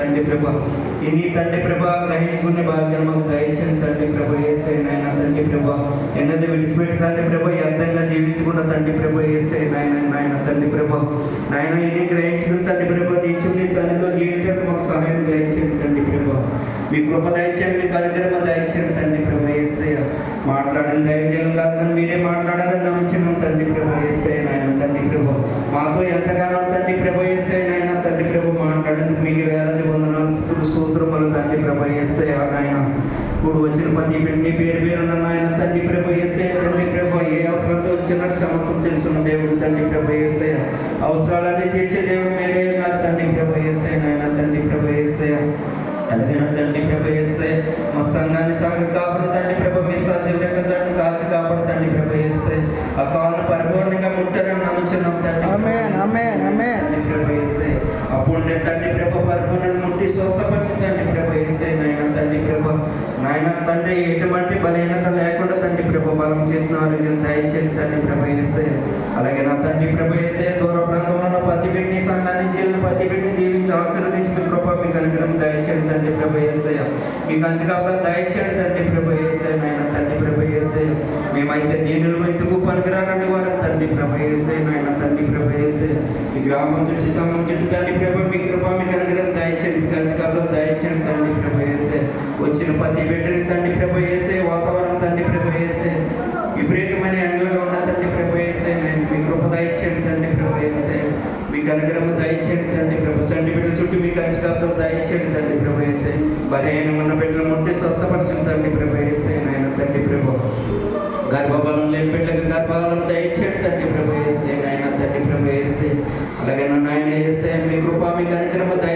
తండ్రి ప్రభా. ఇని తండ్రి ప్రభా గ్రహించుకునే భాగ్యం మాకు దయచేయండి తండ్రి ప్రభా యేసే నాయన తండ్రి ప్రభా. ఎన్నది విడిచిపెట్టి తండ్రి ప్రభా అర్థంగా జీవించకుండా తండ్రి ప్రభా యేసే నాయన తండ్రి ప్రభా. నాయన ఇని గ్రహించుకుని తండ్రి ప్రభా నీ సన్నిధిలో జీవించడానికి మాకు సహాయం దయచేయండి తండ్రి ప్రభా. మీ కృప దయచేయండి, మీకు అనుగ్రహం దయచేయండి తండ్రి ప్రభా యేసయ్య. మాట్లాడిన దైవజనం కాదు కానీ మీరే మాట్లాడాలని నమ్ముచున్నాం తండ్రి ప్రభా యేసయ్య నాయన తండ్రి ప్రభా. మాతో ఎంతగానో తండ్రి ప్రభా యేసయ్య నాయన తండ్రి ప్రభా మాట్లాడేందుకు మీకు వేలాది వందనాలు సూత్రములు తండ్రి ప్రభా యేసయ్య నాయన. ఇప్పుడు వచ్చిన ప్రతి బిడ్డని పేరు పేరున్న నాయన తండ్రి ప్రభా యేసయ్య తండ్రి ప్రభా. ఏ అవసరంతో వచ్చిన సమస్తం తెలుసున్న దేవుడు తండ్రి ప్రభా యేసయ్య. అవసరాలన్నీ తీర్చే దేవుడు మీరే ఉన్నారు తండ్రి ప్రభా యేసయ్య నాయన తండ్రి ప్రభా యేసయ్య. అలాగే తండ్రి ప్రభా యేసయ్య మా సంఘాన్ని సాగ కాపాడు తండ్రి ప్రభా. మీ సజీవులకు జట్టు కాచి కాపాడు తండ్రి ప్రభా యేసయ్య. ఆ కాలను పరిపూర్ణంగా ముట్టారని నమ్ముచున్నాం తండ్రి ప్రభా యేసయ్య. అప్పుడు తండ్రి ప్రభా పరిపూర్ణంగా ముట్టి స్వస్థపరిచి తండ్రి ప్రభా యేసయ్య నాయన తండ్రి ప్రభా. నాయన తండ్రి ఎటువంటి బలహీనత లేకుండా తండ్రి ప్రభా బలం చేసిన ఆరోగ్యం దయచేయండి తండ్రి ప్రభా యేసయ్య. అలాగే నా తండ్రి ప్రభా యేసయ్య దూర ప్రాంతంలో ఉన్న ప్రతి బిడ్డని సంఘాన్ని చెల్లిన ప్రతి బిడ్డని దీవించి ఆశీర్వదించి మీ కృప మీకు అనుగ్రహం దయచేయండి తండ్రి ప్రభా యేసయ్య. మీ కంచకాగా దయచేయండి తండ్రి ప్రభా యేసయ్య నాయన తండ్రి ప్రభా యేసయ్య. మేమైతే దీనులు ఎందుకు పనికిరానండి వారు తండ్రి ప్రభా యేసయ్య నాయన తండ్రి ప్రభా యేసయ్య. ఈ గ్రామం చుట్టూ సంఘం చుట్టూ తండ్రి ప్రభా మీ కృప మీకు అనుగ్రహం దయచేయండి, మీ కంచకాగా దయచేయండి తండ్రి ప్రభా యేసయ్య. వచ్చిన ప్రతి బిడ్డని తండ్రి ప్రభా యేసయ్య వాతావరణం తండ్రి ప్రభా యేసయ్య విపరీతమైన ఎండలుగా ఉన్న తండ్రి ప్రభా యేసయ్య నేను మీ కృప దయచేయండి తండ్రి ప్రభా యేసయ్య. మీకు అనుగ్రహం దయచేయండి తండ్రి ప్రభా. సండి బిడ్డల చుట్టూ మీ కంచకాలతో దయచేయండి తండ్రి ప్రభా యేసయ్య. బలహీనం ఉన్న బిడ్డలు ముట్టి స్వస్థపరచండి తండ్రి ప్రభా యేసయ్య నాయన తండ్రి ప్రభా. గర్భఫలం లేని బిడ్డలకు గర్భఫలం దయచేయండి తండ్రి ప్రభా యేసయ్య నాయన తండ్రి ప్రభా యేసయ్య. అలాగే నాయన యేసయ్య మీ కృప మీకు అనుగ్రహం